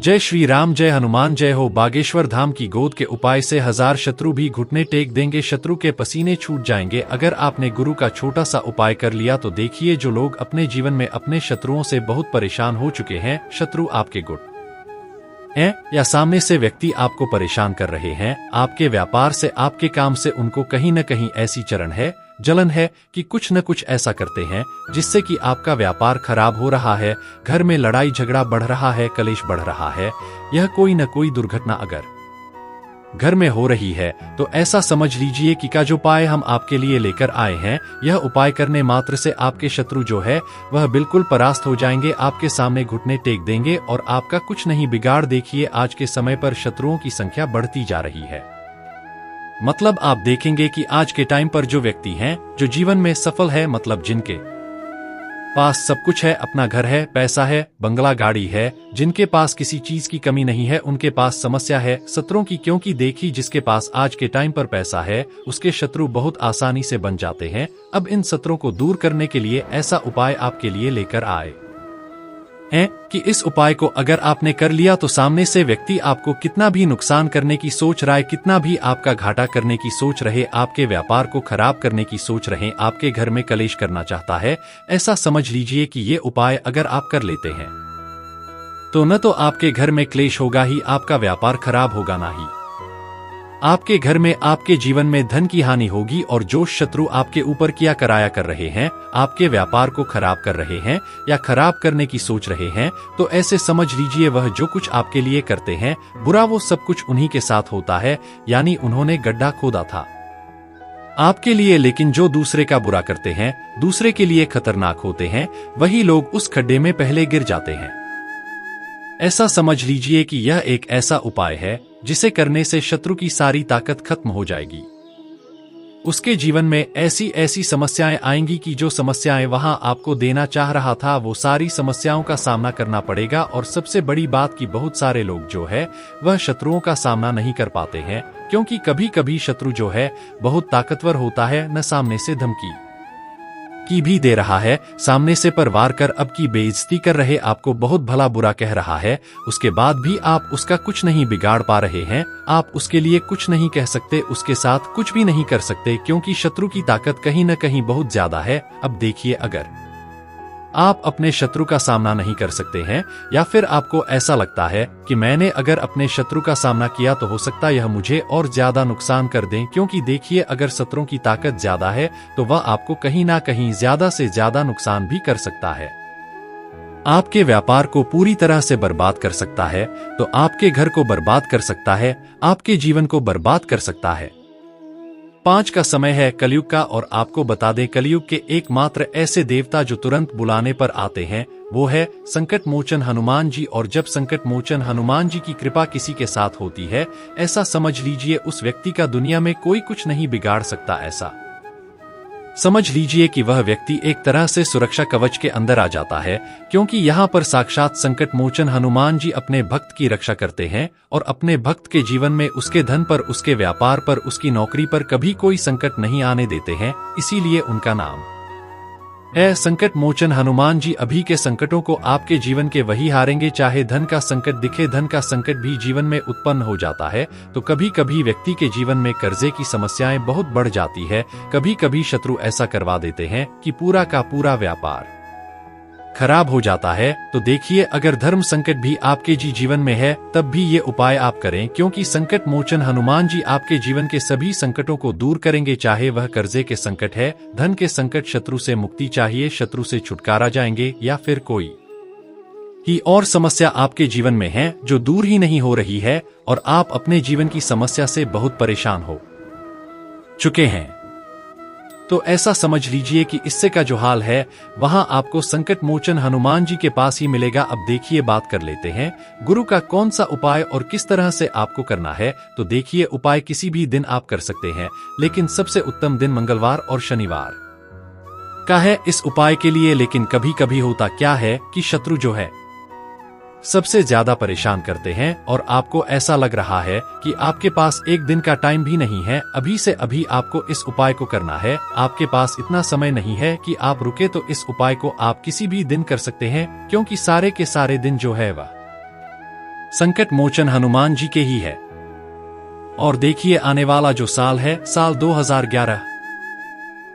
जय श्री राम, जय हनुमान, जय हो बागेश्वर धाम की गोद के उपाय से 1000 शत्रु भी घुटने टेक देंगे, शत्रु के पसीने छूट जाएंगे। अगर आपने गुरु का छोटा सा उपाय कर लिया तो देखिए, जो लोग अपने जीवन में अपने शत्रुओं से बहुत परेशान हो चुके हैं, शत्रु आपके गुट हैं या सामने से व्यक्ति आपको परेशान कर रहे हैं, आपके व्यापार से, आपके काम से उनको कहीं न कहीं ऐसी जलन है कि कुछ न कुछ ऐसा करते हैं जिससे कि आपका व्यापार खराब हो रहा है, घर में लड़ाई झगड़ा बढ़ रहा है, कलेश बढ़ रहा है। यह कोई न कोई दुर्घटना अगर घर में हो रही है तो ऐसा समझ लीजिए कि का जो उपाय हम आपके लिए लेकर आए हैं, यह उपाय करने मात्र से आपके शत्रु जो है वह बिल्कुल परास्त हो जाएंगे, आपके सामने घुटने टेक देंगे और आपका कुछ नहीं बिगाड़। देखिए, आज के समय पर शत्रुओं की संख्या बढ़ती जा रही है। मतलब आप देखेंगे कि आज के टाइम पर जो व्यक्ति हैं, जो जीवन में सफल है, मतलब जिनके पास सब कुछ है, अपना घर है, पैसा है, बंगला गाड़ी है, जिनके पास किसी चीज की कमी नहीं है, उनके पास समस्या है शत्रुओं की। क्योंकि देखिए, जिसके पास आज के टाइम पर पैसा है उसके शत्रु बहुत आसानी से बन जाते हैं। अब इन शत्रुओं को दूर करने के लिए ऐसा उपाय आपके लिए लेकर आए हैं कि इस उपाय को अगर आपने कर लिया तो सामने से व्यक्ति आपको कितना भी नुकसान करने की सोच रहा है, कितना भी आपका घाटा करने की सोच रहे, आपके व्यापार को खराब करने की सोच रहे, आपके घर में कलेश करना चाहता है, ऐसा समझ लीजिए कि ये उपाय अगर आप कर लेते हैं तो न तो आपके घर में क्लेश होगा ही, आपका व्यापार खराब होगा ना ही आपके घर में, आपके जीवन में धन की हानि होगी। और जो शत्रु आपके ऊपर किया कराया कर रहे हैं, आपके व्यापार को खराब कर रहे हैं या खराब करने की सोच रहे हैं, तो ऐसे समझ लीजिए वह जो कुछ आपके लिए करते हैं बुरा, वो सब कुछ उन्हीं के साथ होता है, यानी उन्होंने गड्ढा खोदा था आपके लिए। लेकिन जो दूसरे का बुरा करते हैं, दूसरे के लिए खतरनाक होते हैं, वही लोग उस खड्डे में पहले गिर जाते हैं। ऐसा समझ लीजिए कि यह एक ऐसा उपाय है जिसे करने से शत्रु की सारी ताकत खत्म हो जाएगी। उसके जीवन में ऐसी ऐसी समस्याएं आएंगी कि जो समस्याएं वहां आपको देना चाह रहा था, वो सारी समस्याओं का सामना करना पड़ेगा। और सबसे बड़ी बात कि बहुत सारे लोग जो है वह शत्रुओं का सामना नहीं कर पाते हैं, क्योंकि कभी कभी शत्रु जो है बहुत ताकतवर होता है, न सामने से धमकी की भी दे रहा है, सामने से पर वार कर अब की बेइज्जती कर रहे, आपको बहुत भला बुरा कह रहा है, उसके बाद भी आप उसका कुछ नहीं बिगाड़ पा रहे हैं, आप उसके लिए कुछ नहीं कह सकते, उसके साथ कुछ भी नहीं कर सकते, क्योंकि शत्रु की ताकत कहीं न कहीं बहुत ज्यादा है। अब देखिए, अगर आप अपने शत्रु का सामना नहीं कर सकते हैं या फिर आपको ऐसा लगता है कि मैंने अगर अपने शत्रु का सामना किया तो हो सकता यह मुझे और ज्यादा नुकसान कर दें, क्योंकि देखिए, अगर शत्रुओं की ताकत ज्यादा है तो वह आपको कहीं ना कहीं ज्यादा से ज्यादा नुकसान भी कर सकता है। आपके व्यापार को पूरी तरह से बर्बाद कर सकता है, तो आपके घर को बर्बाद कर सकता है, आपके जीवन को बर्बाद कर सकता है। 5 का समय है कलयुग का, और आपको बता दें, कलयुग के एकमात्र ऐसे देवता जो तुरंत बुलाने पर आते हैं वो है संकट मोचन हनुमान जी। और जब संकट मोचन हनुमान जी की कृपा किसी के साथ होती है, ऐसा समझ लीजिए उस व्यक्ति का दुनिया में कोई कुछ नहीं बिगाड़ सकता। ऐसा समझ लीजिए कि वह व्यक्ति एक तरह से सुरक्षा कवच के अंदर आ जाता है, क्योंकि यहाँ पर साक्षात संकट मोचन हनुमान जी अपने भक्त की रक्षा करते हैं और अपने भक्त के जीवन में, उसके धन पर, उसके व्यापार पर, उसकी नौकरी पर कभी कोई संकट नहीं आने देते हैं। इसीलिए उनका नाम है संकट मोचन हनुमान जी। अभी के संकटों को आपके जीवन के वही हारेंगे, चाहे धन का संकट दिखे। धन का संकट भी जीवन में उत्पन्न हो जाता है तो कभी कभी व्यक्ति के जीवन में कर्जे की समस्याएं बहुत बढ़ जाती है। कभी कभी शत्रु ऐसा करवा देते हैं कि पूरा का पूरा व्यापार खराब हो जाता है। तो देखिए, अगर धर्म संकट भी आपके जीवन में है तब भी ये उपाय आप करें, क्योंकि संकट मोचन हनुमान जी आपके जीवन के सभी संकटों को दूर करेंगे, चाहे वह कर्जे के संकट है, धन के संकट, शत्रु से मुक्ति चाहिए, शत्रु से छुटकारा जाएंगे, या फिर कोई ही और समस्या आपके जीवन में है जो दूर ही नहीं हो रही है और आप अपने जीवन की समस्या से बहुत परेशान हो चुके हैं, तो ऐसा समझ लीजिए कि इससे का जो हाल है वहां आपको संकट मोचन हनुमान जी के पास ही मिलेगा। अब देखिए, बात कर लेते हैं गुरु का कौन सा उपाय और किस तरह से आपको करना है। तो देखिए, उपाय किसी भी दिन आप कर सकते हैं, लेकिन सबसे उत्तम दिन मंगलवार और शनिवार का है इस उपाय के लिए। लेकिन कभी कभी होता क्या है कि शत्रु जो है सबसे ज्यादा परेशान करते हैं और आपको ऐसा लग रहा है कि आपके पास एक दिन का टाइम भी नहीं है, अभी से अभी आपको इस उपाय को करना है, आपके पास इतना समय नहीं है कि आप रुके। तो इस उपाय को आप किसी भी दिन कर सकते हैं, क्योंकि सारे के सारे दिन जो है वह संकट मोचन हनुमान जी के ही है। और देखिए आने वाला जो साल है, साल 2011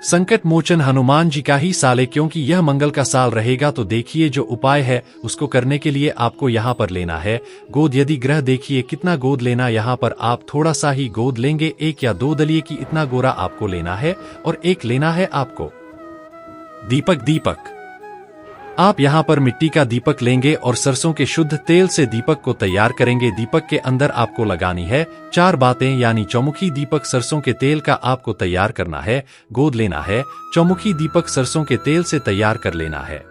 संकट मोचन हनुमान जी का ही साल है, क्योंकि यह मंगल का साल रहेगा। तो देखिए जो उपाय है उसको करने के लिए आपको यहाँ पर लेना है गोद। यदि ग्रह देखिए कितना गोद लेना, यहाँ पर आप थोड़ा सा ही गोद लेंगे, 1 या 2 दलिये की इतना गोरा आपको लेना है। और एक लेना है आपको दीपक आप यहाँ पर मिट्टी का दीपक लेंगे और सरसों के शुद्ध तेल से दीपक को तैयार करेंगे। दीपक के अंदर आपको लगानी है 4 बातें, यानी चौमुखी दीपक सरसों के तेल का आपको तैयार करना है। गोद लेना है, चौमुखी दीपक सरसों के तेल से तैयार कर लेना है।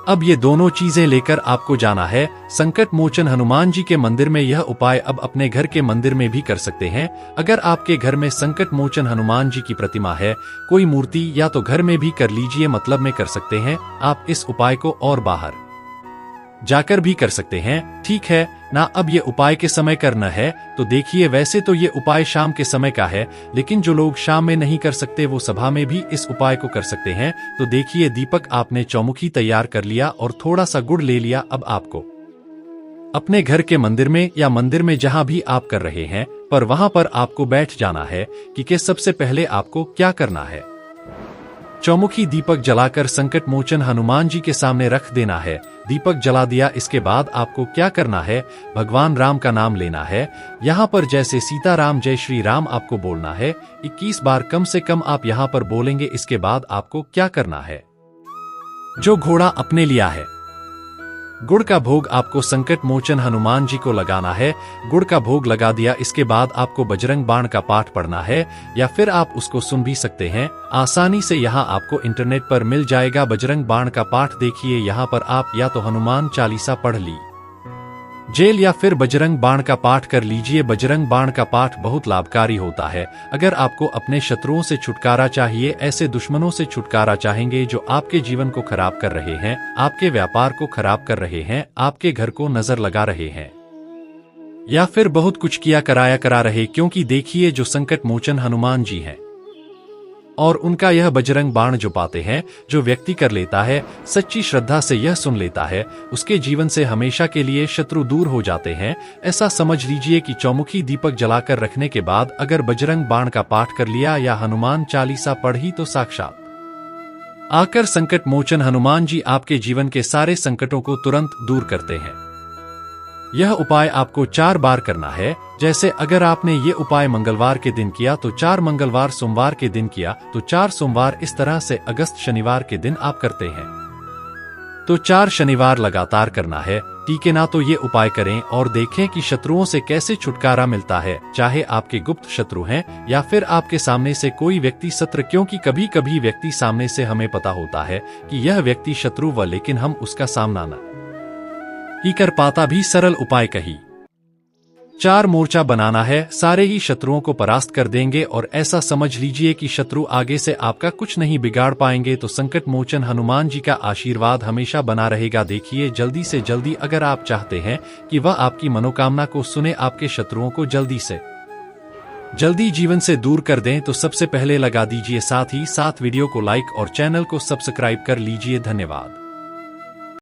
अब ये दोनों चीजें लेकर आपको जाना है संकट मोचन हनुमान जी के मंदिर में। यह उपाय अब अपने घर के मंदिर में भी कर सकते हैं। अगर आपके घर में संकट मोचन हनुमान जी की प्रतिमा है, कोई मूर्ति, या तो घर में भी कर लीजिए, मतलब में कर सकते हैं आप इस उपाय को, और बाहर जाकर भी कर सकते हैं, ठीक है ना। अब ये उपाय के समय करना है तो देखिए, वैसे तो ये उपाय शाम के समय का है, लेकिन जो लोग शाम में नहीं कर सकते वो सभा में भी इस उपाय को कर सकते हैं। तो देखिए दीपक आपने चौमुखी तैयार कर लिया और थोड़ा सा गुड़ ले लिया। अब आपको अपने घर के मंदिर में या मंदिर में जहां भी आप कर रहे हैं, पर वहां पर आपको बैठ जाना है कि सबसे पहले आपको क्या करना है। चौमुखी दीपक जलाकर संकट मोचन हनुमान जी के सामने रख देना है। दीपक जला दिया, इसके बाद आपको क्या करना है, भगवान राम का नाम लेना है। यहाँ पर जैसे सीताराम जय श्री राम आपको बोलना है 21 बार कम से कम आप यहाँ पर बोलेंगे। इसके बाद आपको क्या करना है, जो घोड़ा अपने लिया है, गुड़ का भोग आपको संकट मोचन हनुमान जी को लगाना है। गुड़ का भोग लगा दिया, इसके बाद आपको बजरंग बाण का पाठ पढ़ना है, या फिर आप उसको सुन भी सकते हैं आसानी से। यहाँ आपको इंटरनेट पर मिल जाएगा बजरंग बाण का पाठ। देखिए यहाँ पर आप या तो हनुमान चालीसा पढ़ ली जेल, या फिर बजरंग बाण का पाठ कर लीजिए। बजरंग बाण का पाठ बहुत लाभकारी होता है। अगर आपको अपने शत्रुओं से छुटकारा चाहिए, ऐसे दुश्मनों से छुटकारा चाहेंगे जो आपके जीवन को खराब कर रहे हैं, आपके व्यापार को खराब कर रहे हैं, आपके घर को नजर लगा रहे हैं, या फिर बहुत कुछ किया कराया करा रहे, क्योंकि देखिए जो संकट मोचन हनुमान जी हैं और उनका यह बजरंग बाण जो पाते हैं, जो व्यक्ति कर लेता है, सच्ची श्रद्धा से यह सुन लेता है, उसके जीवन से हमेशा के लिए शत्रु दूर हो जाते हैं। ऐसा समझ लीजिए कि चौमुखी दीपक जलाकर रखने के बाद अगर बजरंग बाण का पाठ कर लिया या हनुमान चालीसा पढ़ी, तो साक्षात आकर संकट मोचन हनुमान जी आपके जीवन के सारे संकटों को तुरंत दूर करते हैं। यह उपाय आपको 4 बार करना है। जैसे अगर आपने ये उपाय मंगलवार के दिन किया तो 4 मंगलवार, सोमवार के दिन किया तो 4 सोमवार, इस तरह से अगस्त शनिवार के दिन आप करते हैं तो 4 शनिवार लगातार करना है, ठीक है ना। तो ये उपाय करें और देखें कि शत्रुओं से कैसे छुटकारा मिलता है, चाहे आपके गुप्त शत्रु हैं या फिर आपके सामने से कोई व्यक्ति शत्रु। क्योंकि कभी कभी व्यक्ति सामने से हमें पता होता है कि यह व्यक्ति शत्रु व, लेकिन हम उसका सामना न ही कर पाता। भी सरल उपाय कही 4 मोर्चा बनाना है, सारे ही शत्रुओं को परास्त कर देंगे और ऐसा समझ लीजिए कि शत्रु आगे से आपका कुछ नहीं बिगाड़ पाएंगे। तो संकट मोचन हनुमान जी का आशीर्वाद हमेशा बना रहेगा। देखिए जल्दी से जल्दी अगर आप चाहते हैं कि वह आपकी मनोकामना को सुने, आपके शत्रुओं को जल्दी से जल्दी जीवन से दूर कर दें, तो सबसे पहले लगा दीजिए साथ ही साथ वीडियो को लाइक और चैनल को सब्सक्राइब कर लीजिए। धन्यवाद।